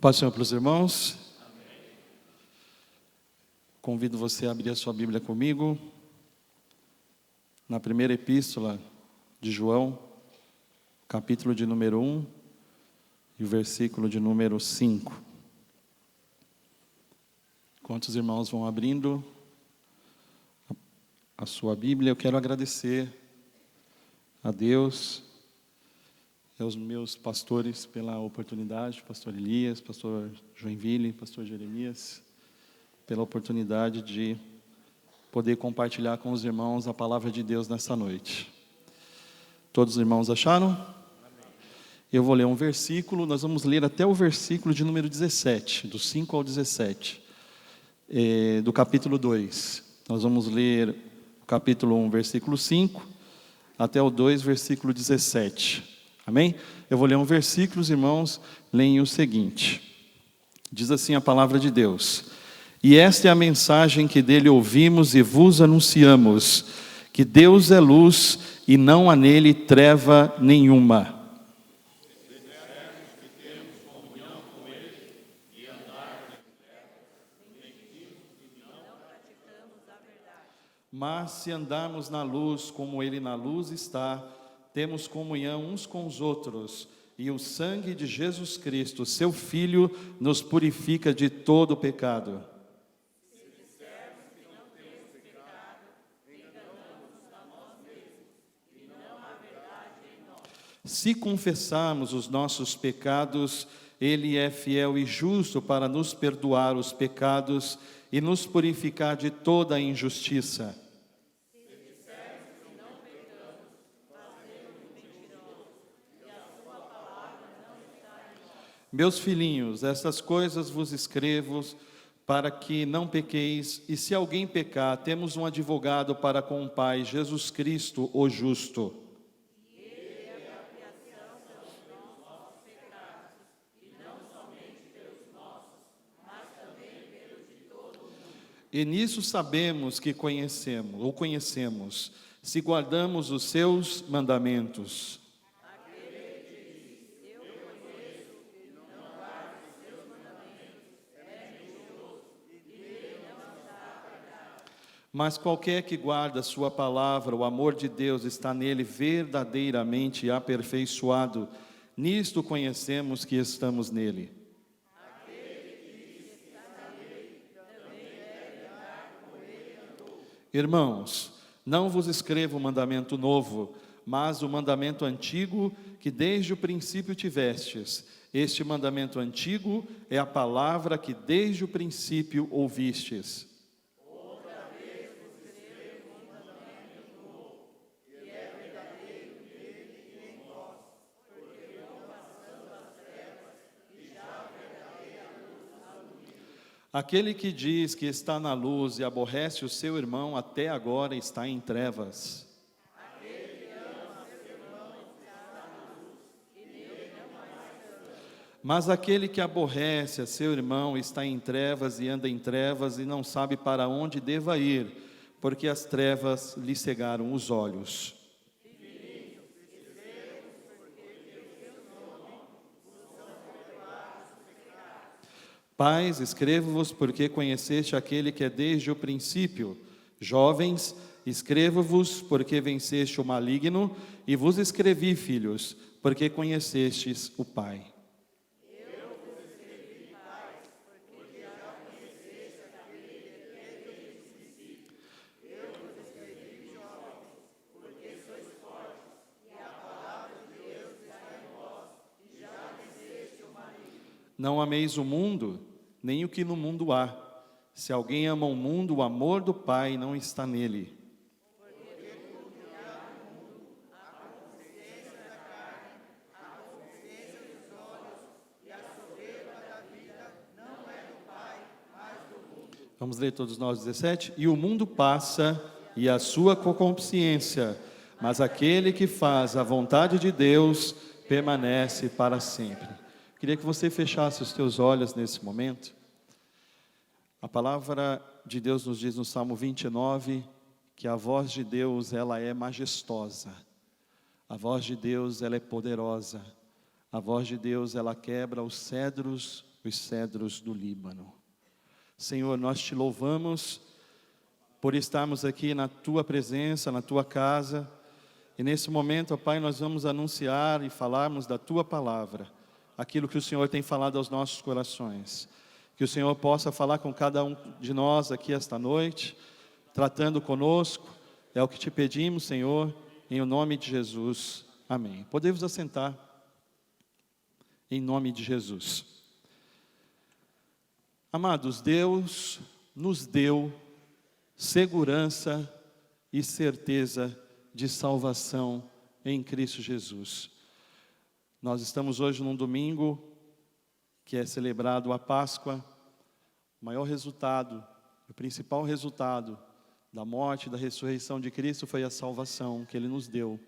Paz do Senhor para os irmãos. Convido você a abrir a sua Bíblia comigo, na primeira epístola de João, capítulo de número 1 e o versículo de número 5. Enquanto os irmãos vão abrindo a sua Bíblia, eu quero agradecer a Deus e aos meus pastores pela oportunidade, pastor Elias, pastor Joinville, pastor Jeremias, pela oportunidade de poder compartilhar com os irmãos a palavra de Deus nessa noite. Todos os irmãos acharam? Eu vou ler um versículo, nós vamos ler até o versículo de número 17, do 5 ao 17, do capítulo 2. Nós vamos ler o capítulo 1, versículo 5, até o 2, versículo 17. Amém? Eu vou ler um versículo, os irmãos leem o seguinte. Diz assim a palavra de Deus: E esta é a mensagem que dele ouvimos e vos anunciamos, que Deus é luz e não há nele treva nenhuma. Mas se andarmos na luz como ele na luz está, temos comunhão uns com os outros, e o sangue de Jesus Cristo, seu Filho, nos purifica de todo o pecado. Se dissermos que não temos pecado, enganamos a nós mesmos, e não há verdade em nós. Se confessarmos os nossos pecados, ele é fiel e justo para nos perdoar os pecados e nos purificar de toda a injustiça. Meus filhinhos, estas coisas vos escrevo para que não pequeis, e se alguém pecar, temos um advogado para com o Pai, Jesus Cristo, o justo. Ele é a expiação pelos nossos pecados, e não somente pelos nossos, mas também pelos de todo mundo. E nisso sabemos que conhecemos, se guardamos os seus mandamentos. Mas qualquer que guarda a sua palavra, o amor de Deus está nele verdadeiramente aperfeiçoado. Nisto conhecemos que estamos nele. Aquele que diz que está nele, também deve andar como ele andou. Irmãos, não vos escrevo um mandamento novo, mas o mandamento antigo que desde o princípio tivestes. Este mandamento antigo é a palavra que desde o princípio ouvistes. Aquele que diz que está na luz e aborrece o seu irmão, até agora está em trevas. Aquele que ama seu irmão está na luz, e nele não há mais trevas. Mas aquele que aborrece a seu irmão está em trevas e anda em trevas e não sabe para onde deva ir, porque as trevas lhe cegaram os olhos. Pais, escrevo-vos porque conheceste aquele que é desde o princípio. Jovens, escrevo-vos porque venceste o maligno, e vos escrevi, filhos, porque conhecestes o Pai. Eu vos escrevi, pais, porque já conheceste aquele que é desde o princípio. Eu vos escrevi, jovens, porque sois fortes, e a palavra de Deus está em vós, e já venceste o maligno. Não ameis o mundo, nem o que no mundo há. Se alguém ama o mundo, o amor do Pai não está nele. Porque tudo que há no mundo, a concupiscência da carne, a concupiscência dos olhos e a soberba da vida, não é do Pai, mas do mundo. Vamos ler todos nós 17. E o mundo passa, e a sua concupiscência, mas aquele que faz a vontade de Deus permanece para sempre. Queria que você fechasse os teus olhos nesse momento. A palavra de Deus nos diz no Salmo 29 que a voz de Deus, ela é majestosa. A voz de Deus, ela é poderosa. A voz de Deus, ela quebra os cedros, dos cedros do Líbano. Senhor, nós te louvamos por estarmos aqui na tua presença, na tua casa. E nesse momento, ó Pai, nós vamos anunciar e falarmos da tua palavra, aquilo que o Senhor tem falado aos nossos corações. Que o Senhor possa falar com cada um de nós aqui esta noite, tratando conosco. É o que te pedimos, Senhor, em o nome de Jesus. Amém. Podemos assentar em nome de Jesus. Amados, Deus nos deu segurança e certeza de salvação em Cristo Jesus. Nós estamos hoje num domingo que é celebrado a Páscoa. O maior resultado, o principal resultado da morte e da ressurreição de Cristo foi a salvação que Ele nos deu.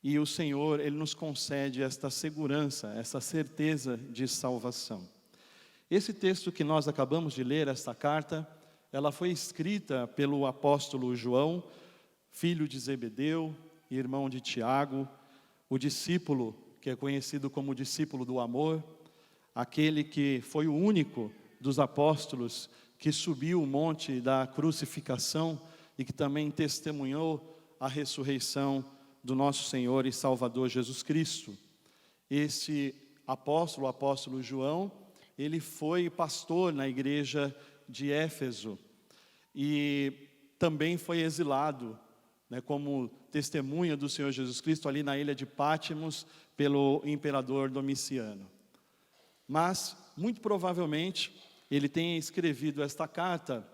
E o Senhor, Ele nos concede esta segurança, essa certeza de salvação. Esse texto que nós acabamos de ler, esta carta, ela foi escrita pelo apóstolo João, filho de Zebedeu, irmão de Tiago, o discípulo que é conhecido como discípulo do amor, aquele que foi o único dos apóstolos que subiu o monte da crucificação e que também testemunhou a ressurreição do nosso Senhor e Salvador Jesus Cristo. Esse apóstolo, o apóstolo João, ele foi pastor na igreja de Éfeso e também foi exilado, como testemunha do Senhor Jesus Cristo ali na ilha de Pátimos pelo imperador Domiciano. Mas, muito provavelmente, ele tenha escrevido esta carta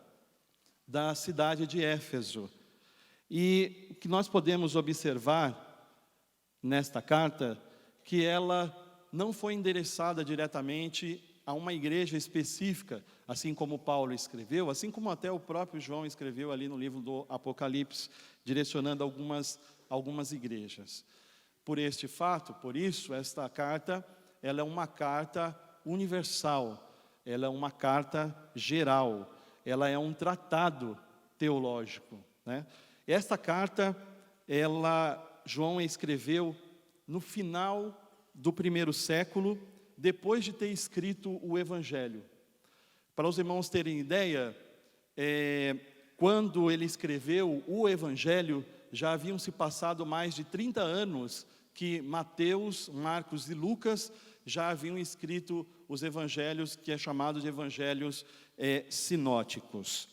da cidade de Éfeso. E o que nós podemos observar nesta carta, que ela não foi endereçada diretamente a uma igreja específica, assim como Paulo escreveu, assim como até o próprio João escreveu ali no livro do Apocalipse, direcionando algumas igrejas. Por este fato, por isso, esta carta, ela é uma carta universal, ela é uma carta geral, ela é um tratado teológico, Esta carta, João escreveu no final do primeiro século, depois de ter escrito o Evangelho. Para os irmãos terem ideia, quando ele escreveu o Evangelho, já haviam se passado mais de 30 anos que Mateus, Marcos e Lucas já haviam escrito os evangelhos, que é chamado de evangelhos sinóticos.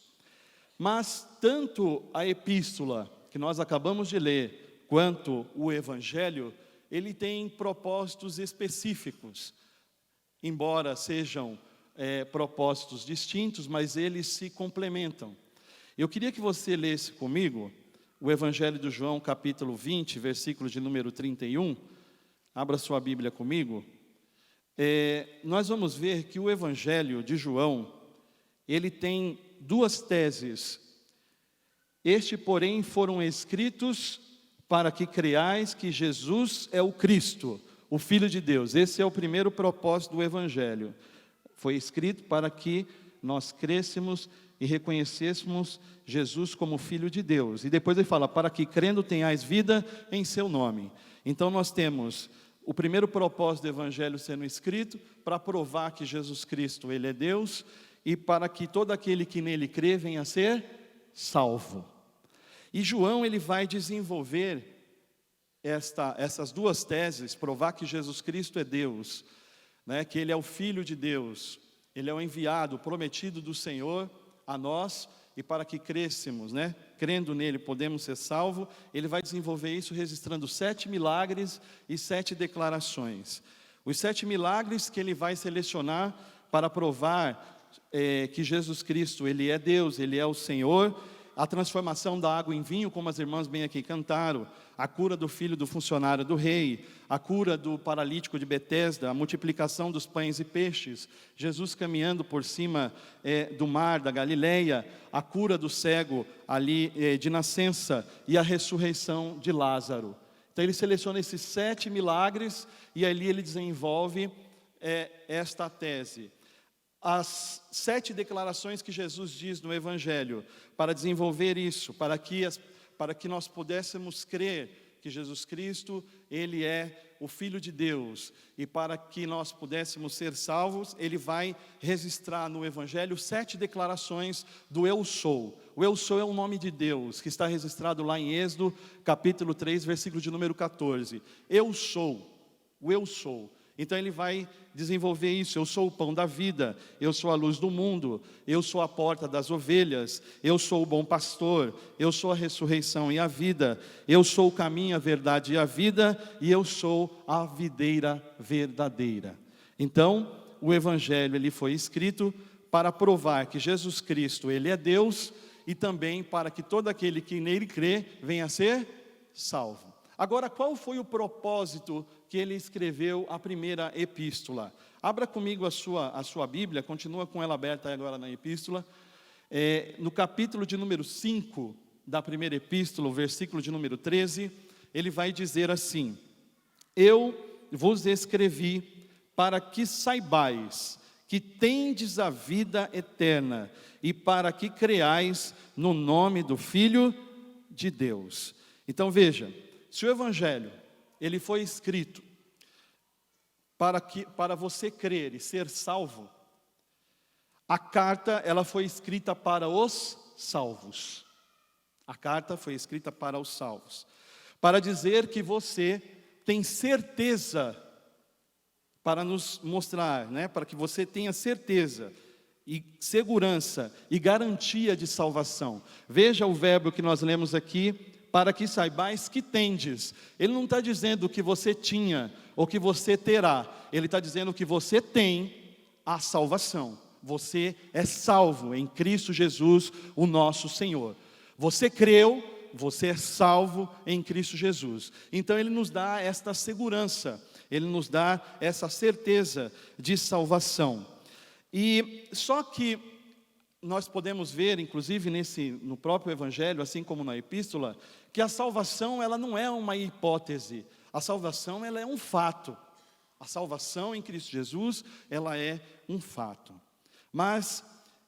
Mas tanto a epístola que nós acabamos de ler, quanto o evangelho, ele tem propósitos específicos. Embora sejam propósitos distintos, mas eles se complementam. Eu queria que você lesse comigo o Evangelho de João, capítulo 20, versículo de número 31. Abra sua Bíblia comigo. Nós vamos ver que o Evangelho de João, ele tem duas teses. Porém, foram escritos para que creiais que Jesus é o Cristo, o Filho de Deus. Esse é o primeiro propósito do Evangelho. Foi escrito para que nós crêssemos e reconhecêssemos Jesus como Filho de Deus. E depois ele fala, para que crendo tenhais vida em seu nome. Então nós temos o primeiro propósito do Evangelho sendo escrito, para provar que Jesus Cristo, Ele é Deus, e para que todo aquele que nele crê venha a ser salvo. E João, ele vai desenvolver essas duas teses, provar que Jesus Cristo é Deus, que Ele é o Filho de Deus, Ele é o enviado, o prometido do Senhor a nós, e para que crescemos, crendo nele podemos ser salvos. Ele vai desenvolver isso registrando 7 milagres e 7 declarações. Os 7 milagres que ele vai selecionar para provar que Jesus Cristo, Ele é Deus, Ele é o Senhor. A transformação da água em vinho, como as irmãs bem aqui cantaram, a cura do filho do funcionário do rei, a cura do paralítico de Betesda, a multiplicação dos pães e peixes, Jesus caminhando por cima do mar da Galileia, a cura do cego ali de nascença e a ressurreição de Lázaro. Então ele seleciona esses 7 milagres e ali ele desenvolve esta tese. As 7 declarações que Jesus diz no Evangelho, para desenvolver isso, para que nós pudéssemos crer que Jesus Cristo, Ele é o Filho de Deus, e para que nós pudéssemos ser salvos, ele vai registrar no Evangelho 7 declarações do Eu Sou. O Eu Sou é o nome de Deus, que está registrado lá em Êxodo, capítulo 3, versículo de número 14. Eu sou, o Eu Sou. Então ele vai desenvolver isso: eu sou o pão da vida, eu sou a luz do mundo, eu sou a porta das ovelhas, eu sou o bom pastor, eu sou a ressurreição e a vida, eu sou o caminho, a verdade e a vida, e eu sou a videira verdadeira. Então, o Evangelho ele foi escrito para provar que Jesus Cristo, ele é Deus, e também para que todo aquele que nele crê venha a ser salvo. Agora, qual foi o propósito que ele escreveu a primeira epístola? Abra comigo a sua Bíblia, continua com ela aberta agora na epístola. No capítulo de número 5 da primeira epístola, o versículo de número 13, ele vai dizer assim: eu vos escrevi para que saibais que tendes a vida eterna, e para que creais no nome do Filho de Deus. Então veja, se o Evangelho ele foi escrito para você crer e ser salvo, a carta ela foi escrita para os salvos. A carta foi escrita para os salvos, para dizer que você tem certeza, para nos mostrar, para que você tenha certeza e segurança e garantia de salvação. Veja o verbo que nós lemos aqui: para que saibais que tendes. Ele não está dizendo que você tinha ou que você terá, ele está dizendo que você tem a salvação. Você é salvo em Cristo Jesus, o nosso Senhor. Você creu, você é salvo em Cristo Jesus. Então ele nos dá esta segurança, ele nos dá essa certeza de salvação. E só que nós podemos ver, inclusive no próprio Evangelho, assim como na epístola, que a salvação ela não é uma hipótese, a salvação ela é um fato. A salvação em Cristo Jesus, ela é um fato. Mas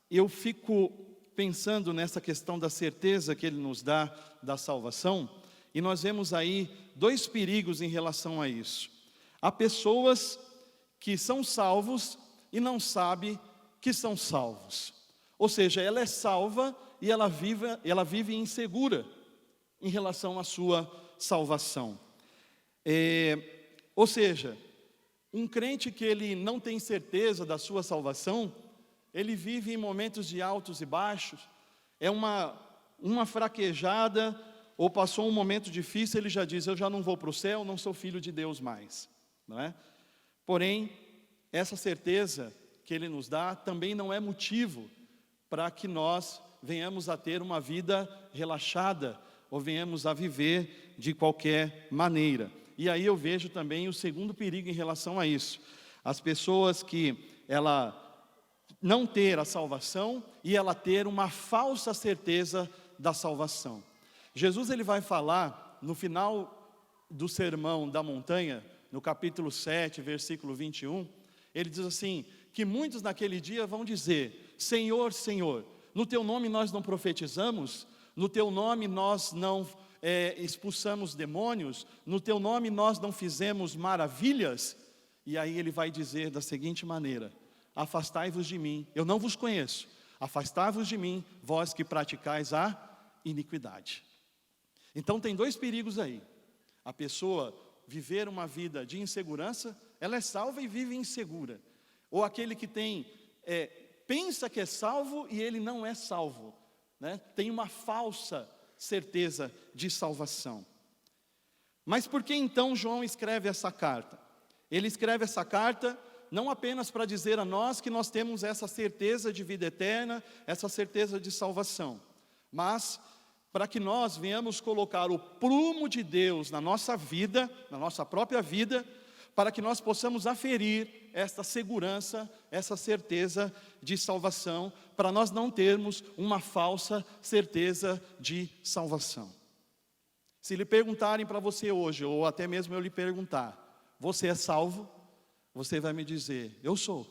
eu fico pensando nessa questão da certeza que ele nos dá da salvação, e nós vemos aí 2 perigos em relação a isso. Há pessoas que são salvos e não sabem que são salvos. Ou seja, ela é salva e ela vive insegura em relação à sua salvação. Ou seja, um crente que ele não tem certeza da sua salvação, ele vive em momentos de altos e baixos, é uma fraquejada, ou passou um momento difícil, ele já diz: eu já não vou para o céu, não sou filho de Deus mais, não é? Porém, essa certeza que ele nos dá também não é motivo para que nós venhamos a ter uma vida relaxada, ou venhamos a viver de qualquer maneira. E aí eu vejo também o segundo perigo em relação a isso: as pessoas que ela não ter a salvação e ela ter uma falsa certeza da salvação. Jesus ele vai falar no final do Sermão da Montanha, no capítulo 7, versículo 21, ele diz assim, que muitos naquele dia vão dizer: Senhor, Senhor, no teu nome nós não profetizamos, no teu nome nós não expulsamos demônios, no teu nome nós não fizemos maravilhas. E aí ele vai dizer da seguinte maneira: afastai-vos de mim, eu não vos conheço, afastai-vos de mim, vós que praticais a iniquidade. Então tem 2 perigos aí: a pessoa viver uma vida de insegurança, ela é salva e vive insegura, ou aquele que pensa que é salvo e ele não é salvo, né? Tem uma falsa certeza de salvação. Mas por que então João escreve essa carta? Ele escreve essa carta não apenas para dizer a nós que nós temos essa certeza de vida eterna, essa certeza de salvação, mas para que nós venhamos colocar o prumo de Deus na nossa vida, na nossa própria vida, para que nós possamos aferir esta segurança, essa certeza de salvação, para nós não termos uma falsa certeza de salvação. Se lhe perguntarem para você hoje, ou até mesmo eu lhe perguntar: você é salvo? Você vai me dizer: eu sou.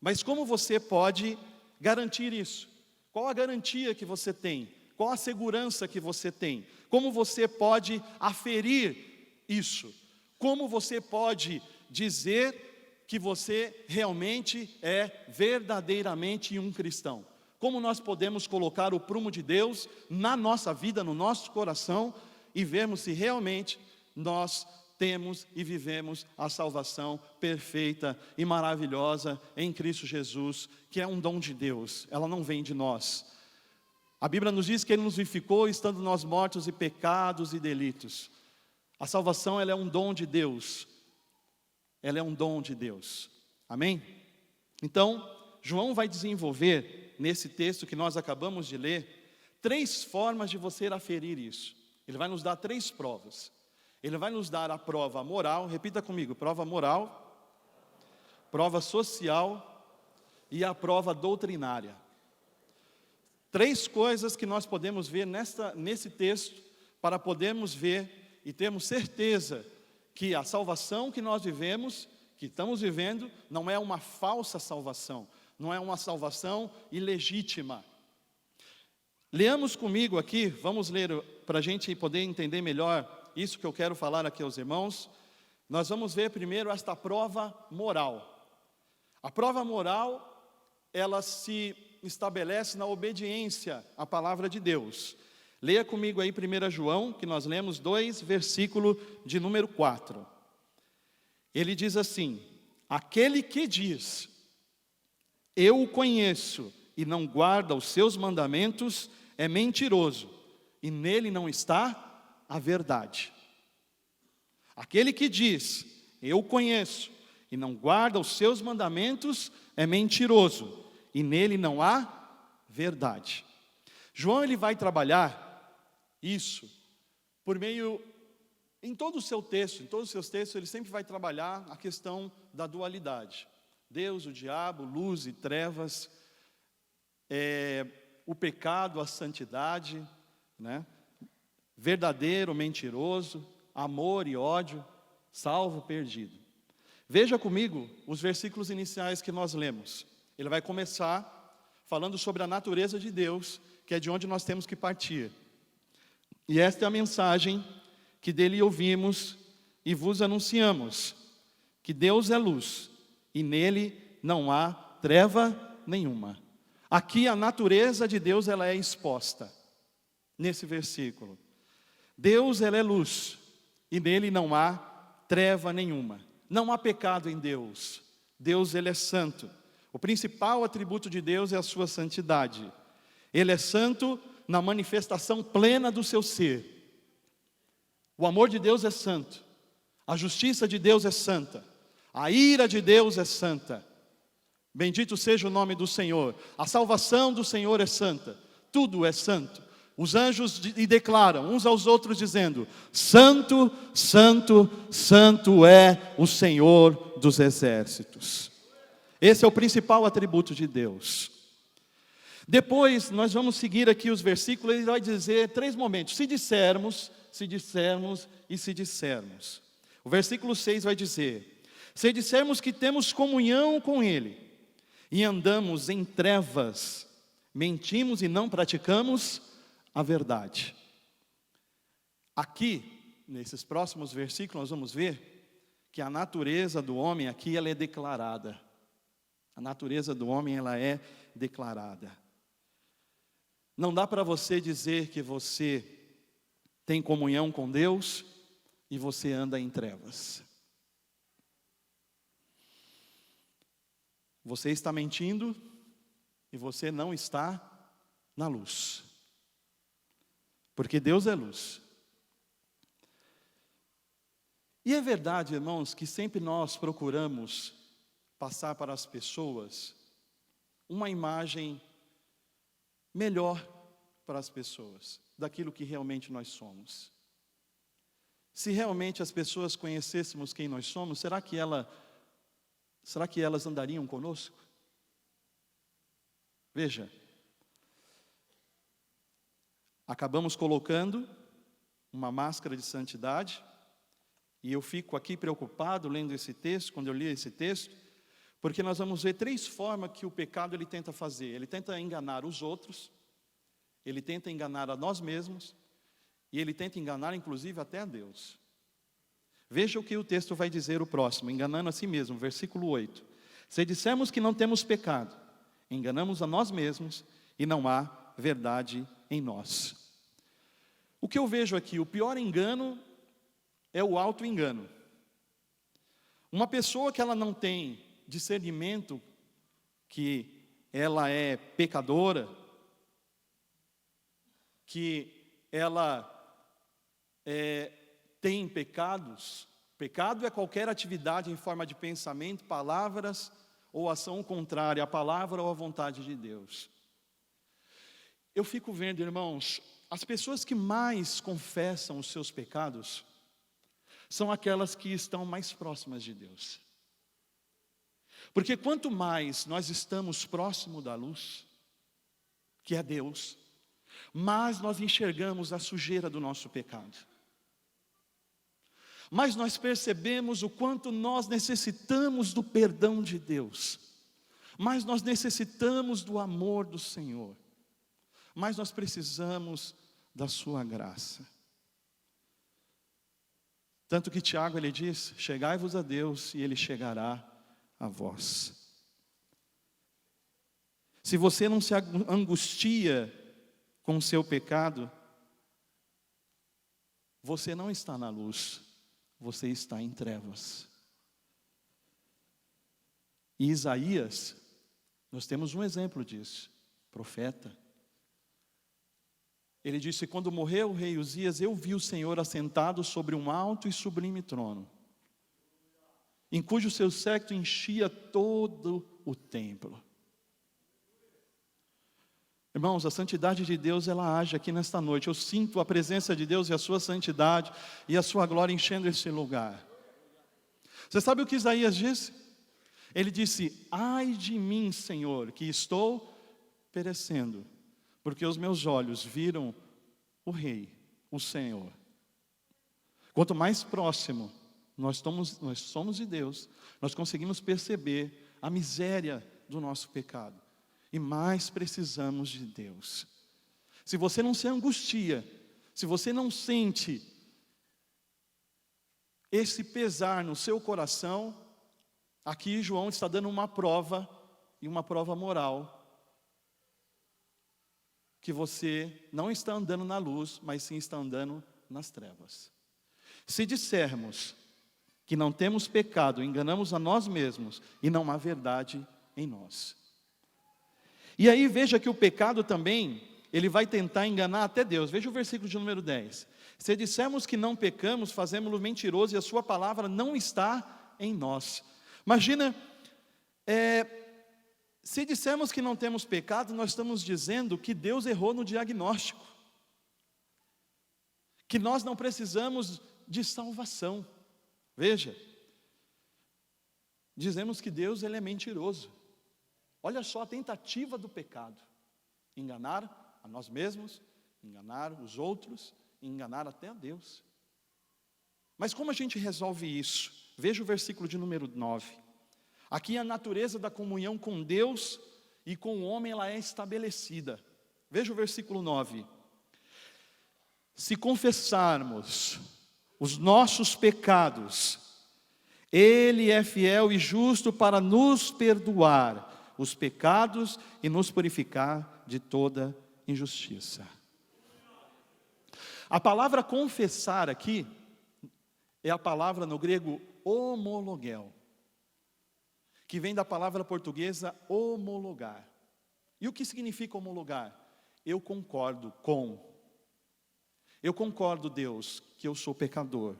Mas como você pode garantir isso? Qual a garantia que você tem? Qual a segurança que você tem? Como você pode aferir isso? Como você pode dizer que você realmente é verdadeiramente um cristão? Como nós podemos colocar o prumo de Deus na nossa vida, no nosso coração, e vermos se realmente nós temos e vivemos a salvação perfeita e maravilhosa em Cristo Jesus, que é um dom de Deus, ela não vem de nós. A Bíblia nos diz que Ele nos vivificou estando nós mortos em pecados e delitos. A salvação, ela é um dom de Deus. Ela é um dom de Deus. Amém? Então, João vai desenvolver, nesse texto que nós acabamos de ler, 3 formas de você aferir isso. Ele vai nos dar 3 provas. Ele vai nos dar a prova moral, repita comigo, prova moral, prova social e a prova doutrinária. 3 coisas que nós podemos ver nesse texto, para podermos ver e termos certeza que a salvação que nós vivemos, que estamos vivendo, não é uma falsa salvação, não é uma salvação ilegítima. Leamos comigo aqui, vamos ler para a gente poder entender melhor isso que eu quero falar aqui aos irmãos. Nós vamos ver primeiro esta prova moral. A prova moral, ela se estabelece na obediência à palavra de Deus. Leia comigo aí 1 João, que nós lemos 2, versículo de número 4. Ele diz assim: aquele que diz, eu o conheço, e não guarda os seus mandamentos, é mentiroso, e nele não está a verdade. Aquele que diz, eu o conheço, e não guarda os seus mandamentos, é mentiroso, e nele não há verdade. João, ele vai trabalhar isso por meio, em todo o seu texto, em todos os seus textos, ele sempre vai trabalhar a questão da dualidade. Deus, o diabo, luz e trevas, o pecado, a santidade, né? Verdadeiro, mentiroso, amor e ódio, salvo, perdido. Veja comigo os versículos iniciais que nós lemos. Ele vai começar falando sobre a natureza de Deus, que é de onde nós temos que partir. E esta é a mensagem que dele ouvimos e vos anunciamos, que Deus é luz, e nele não há treva nenhuma. Aqui a natureza de Deus, ela é exposta, nesse versículo. Deus, ela é luz, e nele não há treva nenhuma. Não há pecado em Deus. Deus, ele é santo. O principal atributo de Deus é a sua santidade. Ele é santo na manifestação plena do seu ser. O amor de Deus é santo. A justiça de Deus é santa. A ira de Deus é santa. Bendito seja o nome do Senhor. A salvação do Senhor é santa. Tudo é santo. Os anjos declaram uns aos outros dizendo: santo, santo, santo é o Senhor dos exércitos. Esse é o principal atributo de Deus. Depois nós vamos seguir aqui os versículos. Ele vai dizer 3 momentos: se dissermos, se dissermos e se dissermos. O versículo 6 vai dizer: se dissermos que temos comunhão com Ele e andamos em trevas, mentimos e não praticamos a verdade. Aqui, nesses próximos versículos, nós vamos ver que a natureza do homem aqui, ela é declarada. A natureza do homem, ela é declarada. Não dá para você dizer que você tem comunhão com Deus e você anda em trevas. Você está mentindo e você não está na luz. Porque Deus é luz. E é verdade, irmãos, que sempre nós procuramos passar para as pessoas uma imagem melhor para as pessoas, daquilo que realmente nós somos. Se realmente as pessoas conhecêssemos quem nós somos, será que elas andariam conosco? Veja, acabamos colocando uma máscara de santidade, e eu fico aqui preocupado lendo esse texto, quando eu li esse texto, porque nós vamos ver 3 formas que o pecado ele tenta fazer. Ele tenta enganar os outros, ele tenta enganar a nós mesmos, e ele tenta enganar inclusive até a Deus. Veja o que o texto vai dizer o próximo, enganando a si mesmo, versículo 8. Se dissermos que não temos pecado, enganamos a nós mesmos e não há verdade em nós. O que eu vejo aqui, o pior engano é o auto-engano. Uma pessoa que ela não tem discernimento, que ela é pecadora, que ela tem pecados. Pecado é qualquer atividade em forma de pensamento, palavras ou ação contrária à palavra ou à vontade de Deus. Eu fico vendo, irmãos, as pessoas que mais confessam os seus pecados são aquelas que estão mais próximas de Deus. Porque quanto mais nós estamos próximo da luz, que é Deus, mais nós enxergamos a sujeira do nosso pecado. Mas nós percebemos o quanto nós necessitamos do perdão de Deus. Mas nós necessitamos do amor do Senhor. Mas nós precisamos da sua graça. Tanto que Tiago, ele diz, chegai-vos a Deus e Ele chegará a vós. Se você não se angustia com o seu pecado, você não está na luz, você está em trevas. E Isaías, nós temos um exemplo disso, profeta. Ele disse, quando morreu o rei Uzias, eu vi o Senhor assentado sobre um alto e sublime trono, em cujo seu séquito enchia todo o templo. Irmãos, a santidade de Deus, ela age aqui nesta noite. Eu sinto a presença de Deus e a sua santidade e a sua glória enchendo esse lugar. Você sabe o que Isaías disse? Ele disse, ai de mim, Senhor, que estou perecendo, porque os meus olhos viram o Rei, o Senhor. Quanto mais próximo nós somos de Deus, nós conseguimos perceber a miséria do nosso pecado. E mais precisamos de Deus. Se você não se angustia, se você não sente esse pesar no seu coração, aqui João está dando uma prova, e uma prova moral, que você não está andando na luz, mas sim está andando nas trevas. Se dissermos que não temos pecado, enganamos a nós mesmos, e não há verdade em nós. E aí veja que o pecado também, ele vai tentar enganar até Deus. Veja o versículo de número 10. Se dissermos que não pecamos, fazemos-lo mentiroso e a sua palavra não está em nós. Imagina, se dissermos que não temos pecado, nós estamos dizendo que Deus errou no diagnóstico. Que nós não precisamos de salvação. Veja, dizemos que Deus, ele é mentiroso. Olha só a tentativa do pecado, enganar a nós mesmos, enganar os outros, enganar até a Deus. Mas como a gente resolve isso? Veja o versículo de número 9. Aqui a natureza da comunhão com Deus e com o homem, ela é estabelecida. Veja o versículo 9. Se confessarmos os nossos pecados, Ele é fiel e justo para nos perdoar os pecados e nos purificar de toda injustiça. A palavra confessar aqui é a palavra no grego homologel, que vem da palavra portuguesa homologar. E o que significa homologar? Eu concordo com. Eu concordo, Deus, que eu sou pecador.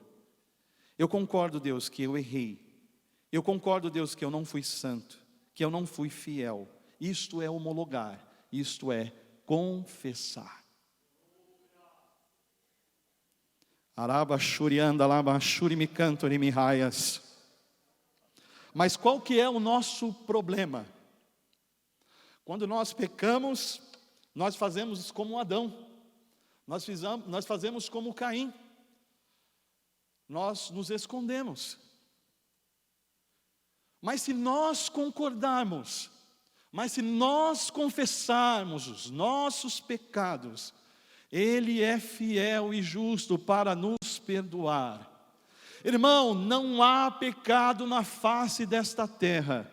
Eu concordo, Deus, que eu errei. Eu concordo, Deus, que eu não fui santo, que eu não fui fiel. Isto é homologar, isto é confessar. Mas qual que é o nosso problema? Quando nós pecamos, nós fazemos como Adão, nós fazemos como Caim, nós nos escondemos. Mas se nós concordarmos, mas se nós confessarmos os nossos pecados, Ele é fiel e justo para nos perdoar. Irmão, não há pecado na face desta terra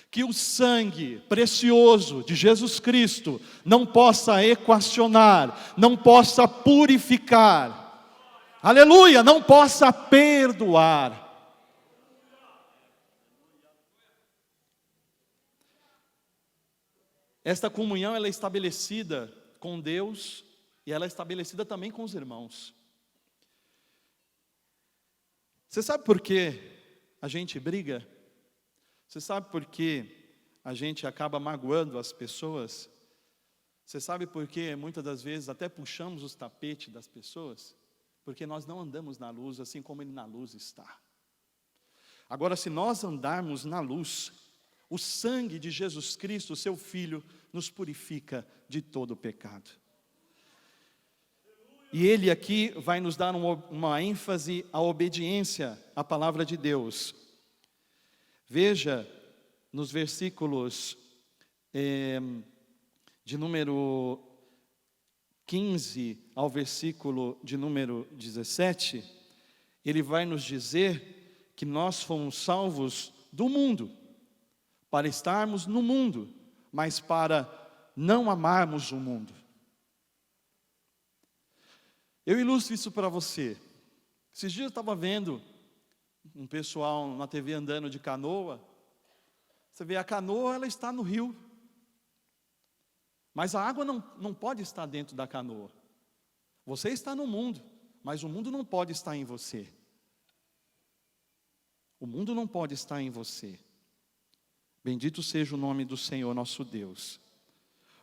que o sangue precioso de Jesus Cristo não possa equacionar, não possa purificar, aleluia, não possa perdoar. Esta comunhão ela é estabelecida com Deus e ela é estabelecida também com os irmãos. Você sabe por que a gente briga? Você sabe por que a gente acaba magoando as pessoas? Você sabe por que muitas das vezes até puxamos os tapetes das pessoas? Porque nós não andamos na luz assim como Ele na luz está. Agora, se nós andarmos na luz, o sangue de Jesus Cristo, seu Filho, nos purifica de todo o pecado. E Ele aqui vai nos dar uma ênfase à obediência à palavra de Deus. Veja, nos versículos de número 15 ao versículo de número 17, Ele vai nos dizer que nós fomos salvos do mundo, para estarmos no mundo, mas para não amarmos o mundo. Eu ilustro isso para você. Esses dias eu estava vendo um pessoal na TV andando de canoa. Você vê, a canoa ela está no rio, mas a água não pode estar dentro da canoa. Você está no mundo, mas o mundo não pode estar em você. O mundo não pode estar em você. Bendito seja o nome do Senhor nosso Deus.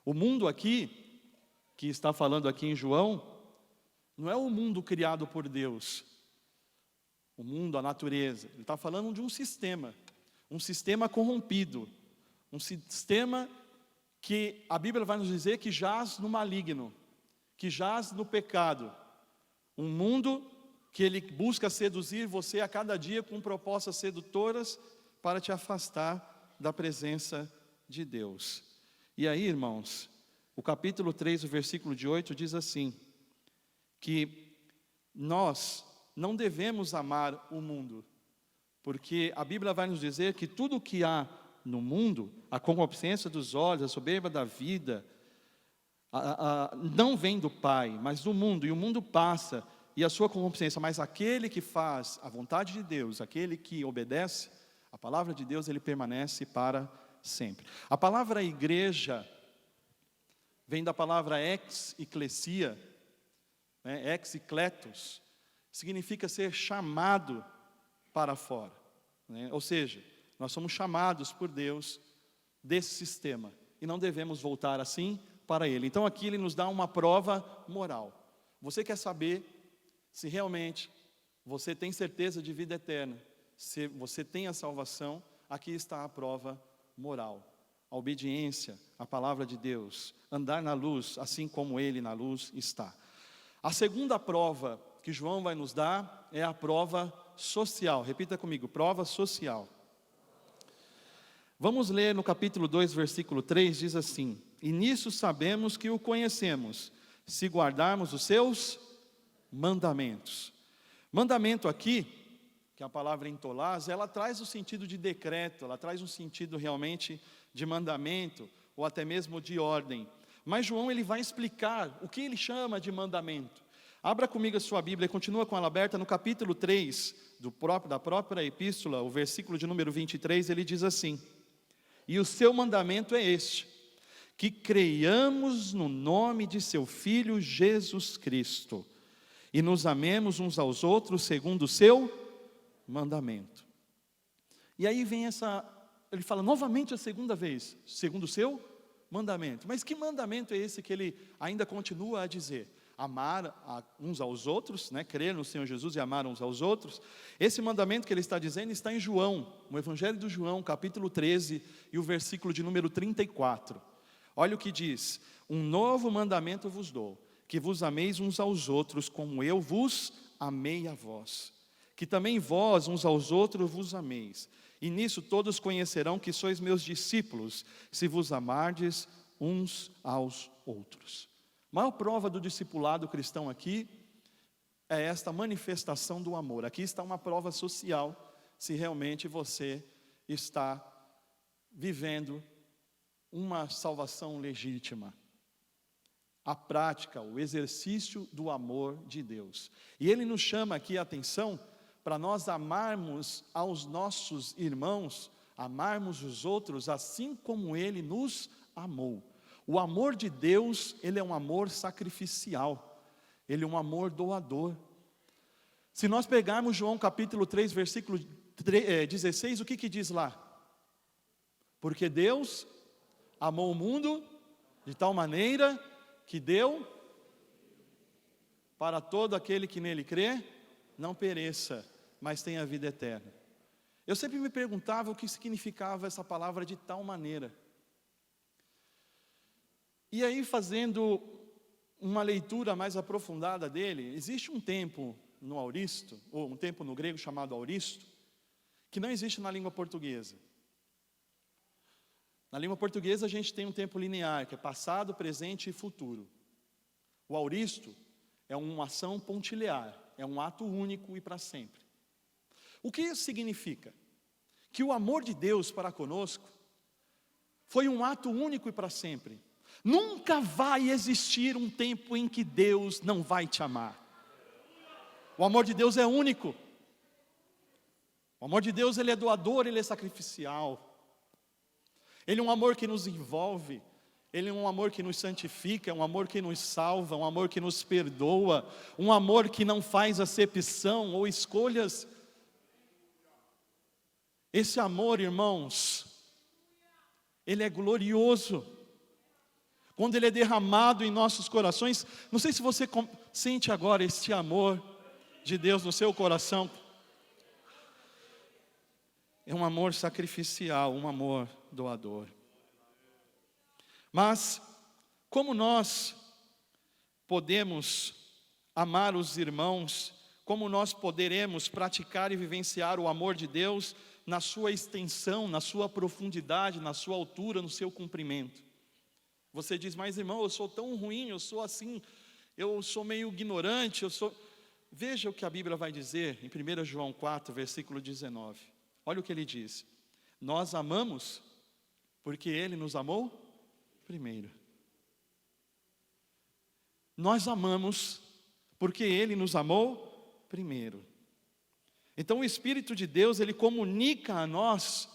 O mundo aqui, que está falando aqui em João, não é o mundo criado por Deus. O mundo, a natureza. Ele está falando de um sistema corrompido. Um sistema que a Bíblia vai nos dizer que jaz no maligno, que jaz no pecado. Um mundo que ele busca seduzir você a cada dia com propostas sedutoras para te afastar da presença de Deus. E aí, irmãos, o capítulo 3, o versículo de 8 diz assim, que nós não devemos amar o mundo, porque a Bíblia vai nos dizer que tudo o que há no mundo, a concupiscência dos olhos, a soberba da vida, não vem do Pai, mas do mundo, e o mundo passa, e a sua concupiscência, mas aquele que faz a vontade de Deus, aquele que obedece a palavra de Deus, ele permanece para sempre. A palavra igreja vem da palavra ex-eclesia, ex-ecletos, significa ser chamado para fora, ou seja, nós somos chamados por Deus desse sistema, e não devemos voltar assim para Ele. Então aqui Ele nos dá uma prova moral. Você quer saber se realmente você tem certeza de vida eterna, se você tem a salvação? Aqui está a prova moral, a obediência à palavra de Deus, andar na luz, assim como Ele na luz está. A segunda prova que João vai nos dar é a prova social. Repita comigo, prova social. Vamos ler no capítulo 2, versículo 3, diz assim: e nisso sabemos que o conhecemos, se guardarmos os seus mandamentos. Mandamento aqui, que é a palavra entolás, ela traz o sentido de decreto, ela traz um sentido realmente de mandamento, ou até mesmo de ordem. Mas João ele vai explicar o que ele chama de mandamento. Abra comigo a sua Bíblia, continua com ela aberta no capítulo 3 da própria epístola, o versículo de número 23, ele diz assim: e o seu mandamento é este, que creiamos no nome de seu Filho Jesus Cristo, e nos amemos uns aos outros segundo o seu mandamento. E aí vem ele fala novamente a segunda vez, segundo o seu mandamento. Mas que mandamento é esse que ele ainda continua a dizer? Amar uns aos outros, crer no Senhor Jesus e amar uns aos outros. Esse mandamento que ele está dizendo está em João, no Evangelho de João, capítulo 13, e o versículo de número 34. Olha o que diz: um novo mandamento vos dou, que vos ameis uns aos outros, como eu vos amei a vós. Que também vós uns aos outros vos ameis. E nisso todos conhecerão que sois meus discípulos, se vos amardes uns aos outros. A maior prova do discipulado cristão aqui é esta manifestação do amor. Aqui está uma prova social, se realmente você está vivendo uma salvação legítima. A prática, o exercício do amor de Deus. E Ele nos chama aqui a atenção para nós amarmos aos nossos irmãos, amarmos os outros assim como Ele nos amou. O amor de Deus, Ele é um amor sacrificial, Ele é um amor doador. Se nós pegarmos João capítulo 3, versículo 16, o que diz lá? Porque Deus amou o mundo de tal maneira que deu para todo aquele que nele crê, não pereça, mas tenha vida eterna. Eu sempre me perguntava o que significava essa palavra de tal maneira. E aí, fazendo uma leitura mais aprofundada dele, existe um tempo no auristo, ou um tempo no grego chamado auristo, que não existe na língua portuguesa. Na língua portuguesa a gente tem um tempo linear, que é passado, presente e futuro. O auristo é uma ação pontilhar, é um ato único e para sempre. O que isso significa? Que o amor de Deus para conosco foi um ato único e para sempre. Nunca vai existir um tempo em que Deus não vai te amar. O amor de Deus é único. O amor de Deus, Ele é doador, Ele é sacrificial. Ele é um amor que nos envolve, Ele é um amor que nos santifica, é um amor que nos salva, um amor que nos perdoa, um amor que não faz acepção ou escolhas. Esse amor, irmãos, ele é glorioso. Quando ele é derramado em nossos corações, não sei se você sente agora este amor de Deus no seu coração. É um amor sacrificial, um amor doador. Mas, como nós podemos amar os irmãos, como nós poderemos praticar e vivenciar o amor de Deus na sua extensão, na sua profundidade, na sua altura, no seu comprimento? Você diz, mas irmão, eu sou tão ruim, eu sou assim, eu sou meio ignorante, Veja o que a Bíblia vai dizer em 1 João 4, versículo 19. Olha o que ele diz: nós amamos porque Ele nos amou primeiro. Nós amamos porque Ele nos amou primeiro. Então o Espírito de Deus, Ele comunica a nós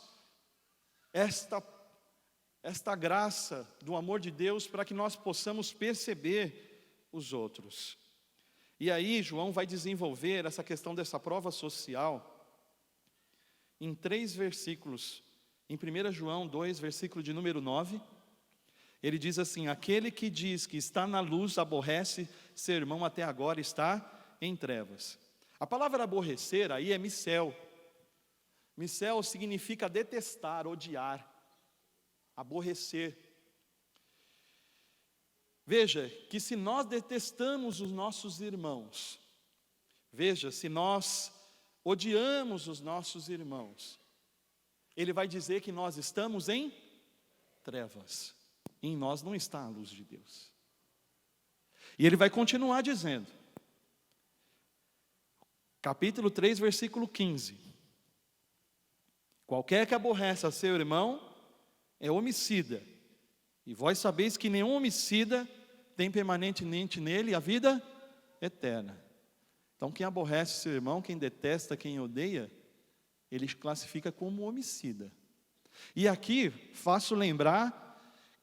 esta graça do amor de Deus para que nós possamos perceber os outros. E aí João vai desenvolver essa questão dessa prova social em 3 versículos. Em 1 João 2, versículo de número 9, ele diz assim: aquele que diz que está na luz aborrece seu irmão até agora está em trevas. A palavra aborrecer aí é missel. Missel significa detestar, odiar, aborrecer. Veja que se nós detestamos os nossos irmãos, veja, se nós odiamos os nossos irmãos, ele vai dizer que nós estamos em trevas. Em nós não está a luz de Deus. E ele vai continuar dizendo, capítulo 3, versículo 15: qualquer que aborrece a seu irmão é homicida, e vós sabeis que nenhum homicida tem permanentemente nele a vida eterna. Então quem aborrece seu irmão, quem detesta, quem odeia, ele classifica como homicida. E aqui faço lembrar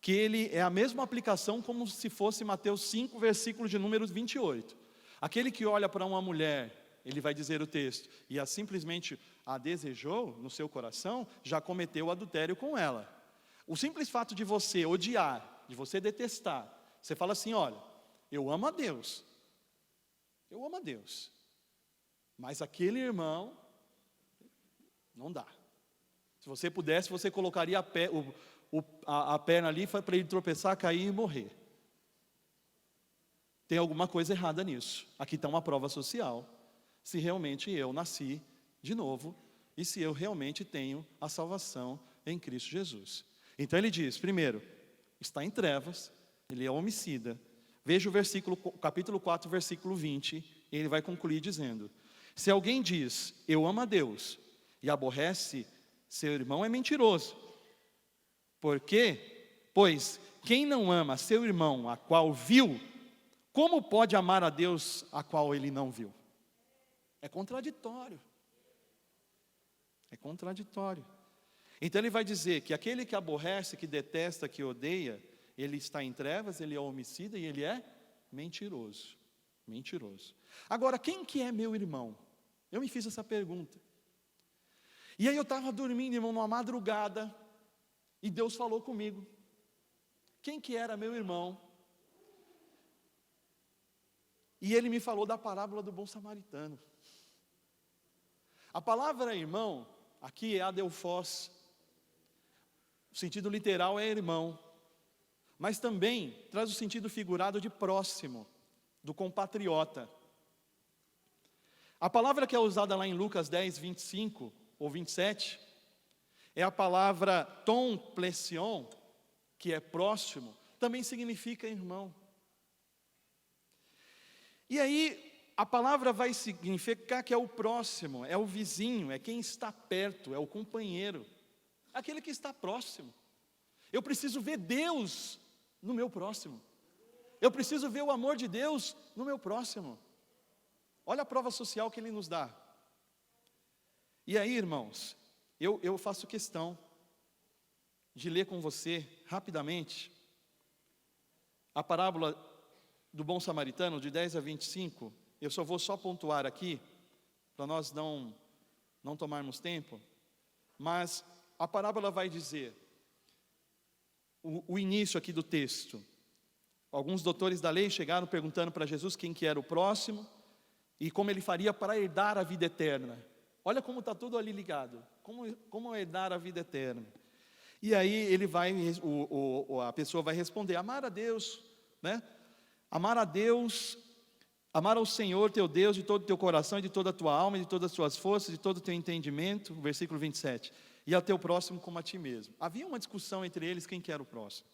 que ele é a mesma aplicação como se fosse Mateus 5, versículo de número 28. Aquele que olha para uma mulher, ele vai dizer o texto, e simplesmente a desejou no seu coração, já cometeu o adultério com ela. O simples fato de você odiar, de você detestar, você fala assim, olha, eu amo a Deus, mas aquele irmão, não dá. Se você pudesse, você colocaria a perna ali para ele tropeçar, cair e morrer. Tem alguma coisa errada nisso. Aqui está uma prova social, se realmente eu nasci de novo, e se eu realmente tenho a salvação em Cristo Jesus. Então ele diz, primeiro, está em trevas, ele é homicida, Veja o capítulo 4, versículo 20, e ele vai concluir dizendo: se alguém diz, eu amo a Deus, e aborrece seu irmão, é mentiroso. Por quê? Pois quem não ama seu irmão, a qual viu, como pode amar a Deus, a qual ele não viu? É contraditório. É contraditório. Então ele vai dizer que aquele que aborrece, que detesta, que odeia, ele está em trevas, ele é homicida e ele é mentiroso. Mentiroso. Agora, quem que é meu irmão? Eu me fiz essa pergunta. E aí eu estava dormindo, irmão, numa madrugada, e Deus falou comigo. Quem que era meu irmão? E ele me falou da parábola do bom samaritano. A palavra irmão, aqui é adelphos. O sentido literal é irmão. Mas também traz o sentido figurado de próximo, do compatriota. A palavra que é usada lá em Lucas 10, 25 ou 27, é a palavra ton plesion, que é próximo, também significa irmão. E aí, a palavra vai significar que é o próximo, é o vizinho, é quem está perto, é o companheiro, aquele que está próximo. Eu preciso ver Deus no meu próximo. Eu preciso ver o amor de Deus no meu próximo. Olha a prova social que Ele nos dá. E aí, irmãos, eu faço questão de ler com você, rapidamente, a parábola do bom samaritano, de 10 a 25, eu vou pontuar aqui, para nós não tomarmos tempo, mas a parábola vai dizer, o início aqui do texto, alguns doutores da lei chegaram perguntando para Jesus quem que era o próximo, e como ele faria para herdar a vida eterna. Olha como está tudo ali ligado, como herdar a vida eterna. E aí a pessoa vai responder, amar a Deus, né? Amar a Deus, amar ao Senhor teu Deus de todo o teu coração, de toda a tua alma, de todas as tuas forças, de todo o teu entendimento, versículo 27, e ao teu próximo como a ti mesmo. Havia uma discussão entre eles, quem que era o próximo.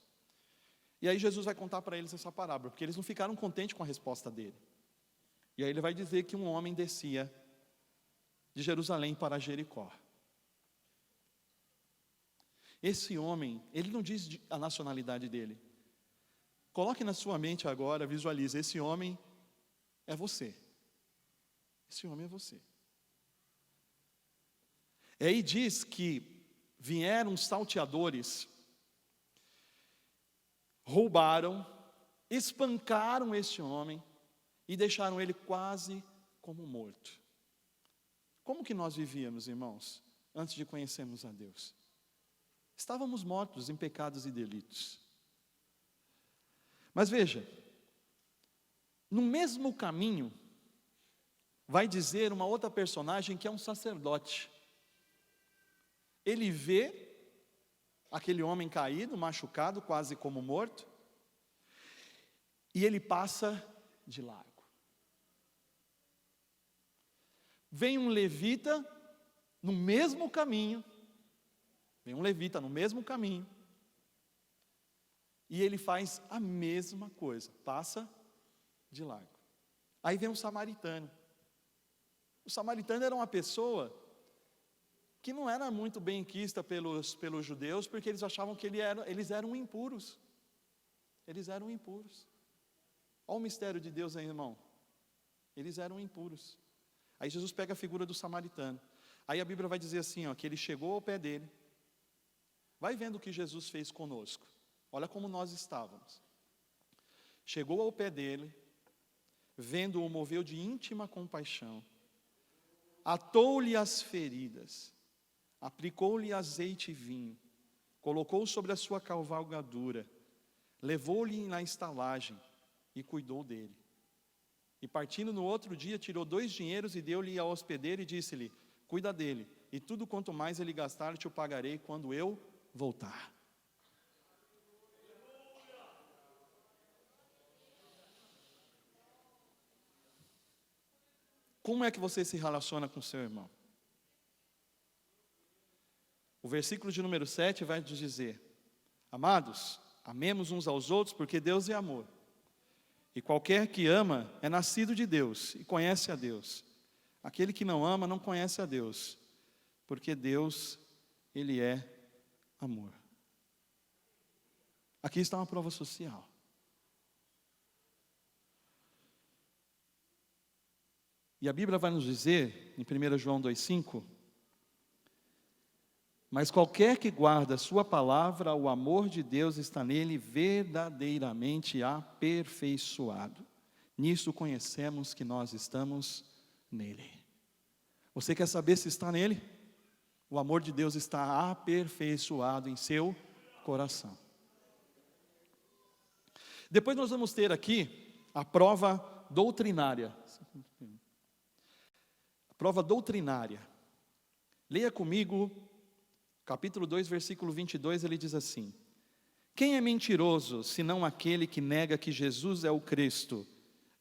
E aí Jesus vai contar para eles essa parábola, porque eles não ficaram contentes com a resposta dele. E aí ele vai dizer que um homem descia de Jerusalém para Jericó. Esse homem, ele não diz a nacionalidade dele. Coloque na sua mente agora, visualize, esse homem é você. Esse homem é você. E aí diz que vieram salteadores, roubaram, espancaram este homem e deixaram ele quase como morto. Como que nós vivíamos, irmãos, antes de conhecermos a Deus? Estávamos mortos em pecados e delitos. Mas veja, no mesmo caminho, vai dizer uma outra personagem que é um sacerdote. Ele vê aquele homem caído, machucado, quase como morto, e ele passa de largo. Vem um levita no mesmo caminho, e ele faz a mesma coisa, passa de largo. Aí vem um samaritano. O samaritano era uma pessoa que não era muito bem quista pelos judeus, porque eles achavam que eles eram impuros. Eles eram impuros. Olha o mistério de Deus aí, irmão. Eles eram impuros. Aí Jesus pega a figura do samaritano. Aí a Bíblia vai dizer assim, que ele chegou ao pé dele. Vai vendo o que Jesus fez conosco. Olha como nós estávamos. Chegou ao pé dele, vendo-o, moveu de íntima compaixão, atou-lhe as feridas, aplicou-lhe azeite e vinho, colocou sobre a sua cavalgadura, levou-lhe na estalagem e cuidou dele. E partindo no outro dia, tirou 2 dinheiros e deu-lhe ao hospedeiro e disse-lhe, cuida dele, e tudo quanto mais ele gastar, te o pagarei quando eu voltar. Como é que você se relaciona com seu irmão? O versículo de número 7 vai nos dizer, amados, amemos uns aos outros, porque Deus é amor. E qualquer que ama é nascido de Deus e conhece a Deus. Aquele que não ama não conhece a Deus, porque Deus, Ele é amor. Aqui está uma prova social. E a Bíblia vai nos dizer, em 1 João 2,5, mas qualquer que guarda a sua palavra, o amor de Deus está nele verdadeiramente aperfeiçoado. Nisso conhecemos que nós estamos nele. Você quer saber se está nele? O amor de Deus está aperfeiçoado em seu coração. Depois nós vamos ter aqui a prova doutrinária. A prova doutrinária. Leia comigo, capítulo 2, versículo 22, ele diz assim: quem é mentiroso, senão aquele que nega que Jesus é o Cristo?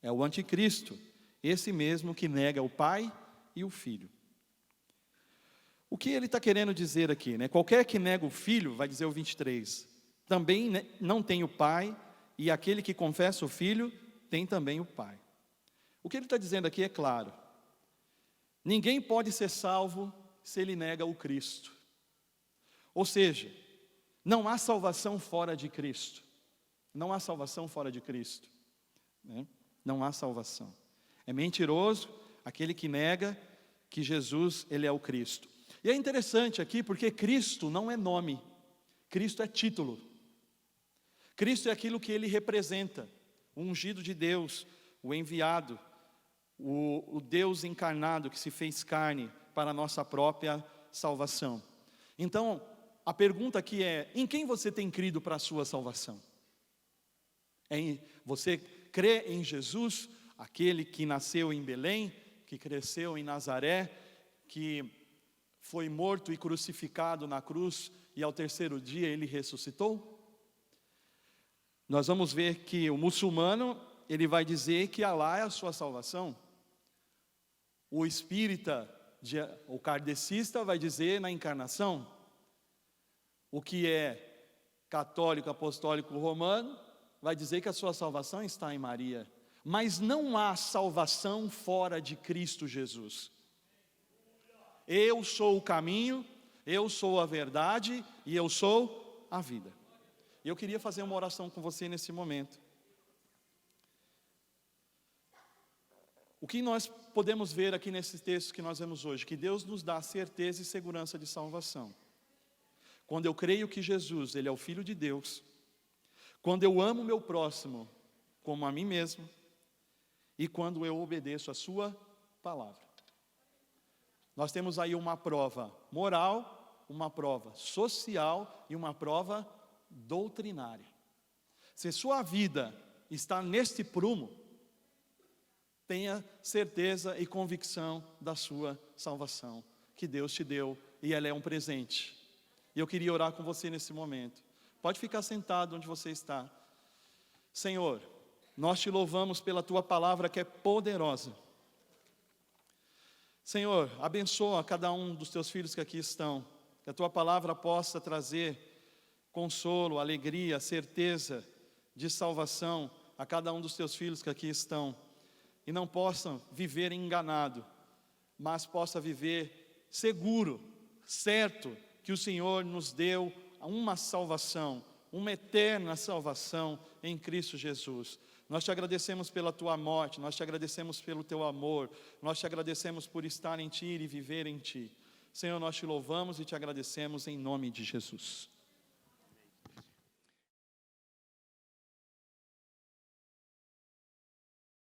É o anticristo, esse mesmo que nega o Pai e o Filho. O que ele está querendo dizer aqui, né? Qualquer que nega o Filho, vai dizer o 23, também não tem o Pai, e aquele que confessa o Filho, tem também o Pai. O que ele está dizendo aqui é claro. Ninguém pode ser salvo se ele nega o Cristo. Ou seja, não há salvação fora de Cristo. Não há salvação fora de Cristo, né? Não há salvação. É mentiroso aquele que nega que Jesus, Ele é o Cristo. E é interessante aqui porque Cristo não é nome, Cristo é título. Cristo é aquilo que Ele representa, o ungido de Deus, o enviado, o Deus encarnado que se fez carne para a nossa própria salvação. Então, a pergunta aqui é: em quem você tem crido para a sua salvação? Você crê em Jesus, aquele que nasceu em Belém, que cresceu em Nazaré, que foi morto e crucificado na cruz e ao terceiro dia ele ressuscitou? Nós vamos ver que o muçulmano, ele vai dizer que Alá é a sua salvação. O espírita, o kardecista vai dizer na encarnação. O que é católico, apostólico, romano, vai dizer que a sua salvação está em Maria. Mas não há salvação fora de Cristo Jesus. Eu sou o caminho, eu sou a verdade e eu sou a vida. E eu queria fazer uma oração com você nesse momento. O que nós podemos ver aqui nesse texto que nós vemos hoje? Que Deus nos dá certeza e segurança de salvação. Quando eu creio que Jesus, Ele é o Filho de Deus, quando eu amo o meu próximo como a mim mesmo, e quando eu obedeço a sua palavra. Nós temos aí uma prova moral, uma prova social e uma prova doutrinária. Se sua vida está neste prumo, tenha certeza e convicção da sua salvação, que Deus te deu, e ela é um presente. E eu queria orar com você nesse momento. Pode ficar sentado onde você está. Senhor, nós te louvamos pela tua palavra que é poderosa. Senhor, abençoa cada um dos teus filhos que aqui estão, que a tua palavra possa trazer consolo, alegria, certeza de salvação a cada um dos teus filhos que aqui estão, e não possam viver enganado, mas possa viver seguro, certo, que o Senhor nos deu uma salvação, uma eterna salvação em Cristo Jesus. Nós te agradecemos pela tua morte, nós te agradecemos pelo teu amor, nós te agradecemos por estar em ti e viver em ti. Senhor, nós te louvamos e te agradecemos em nome de Jesus.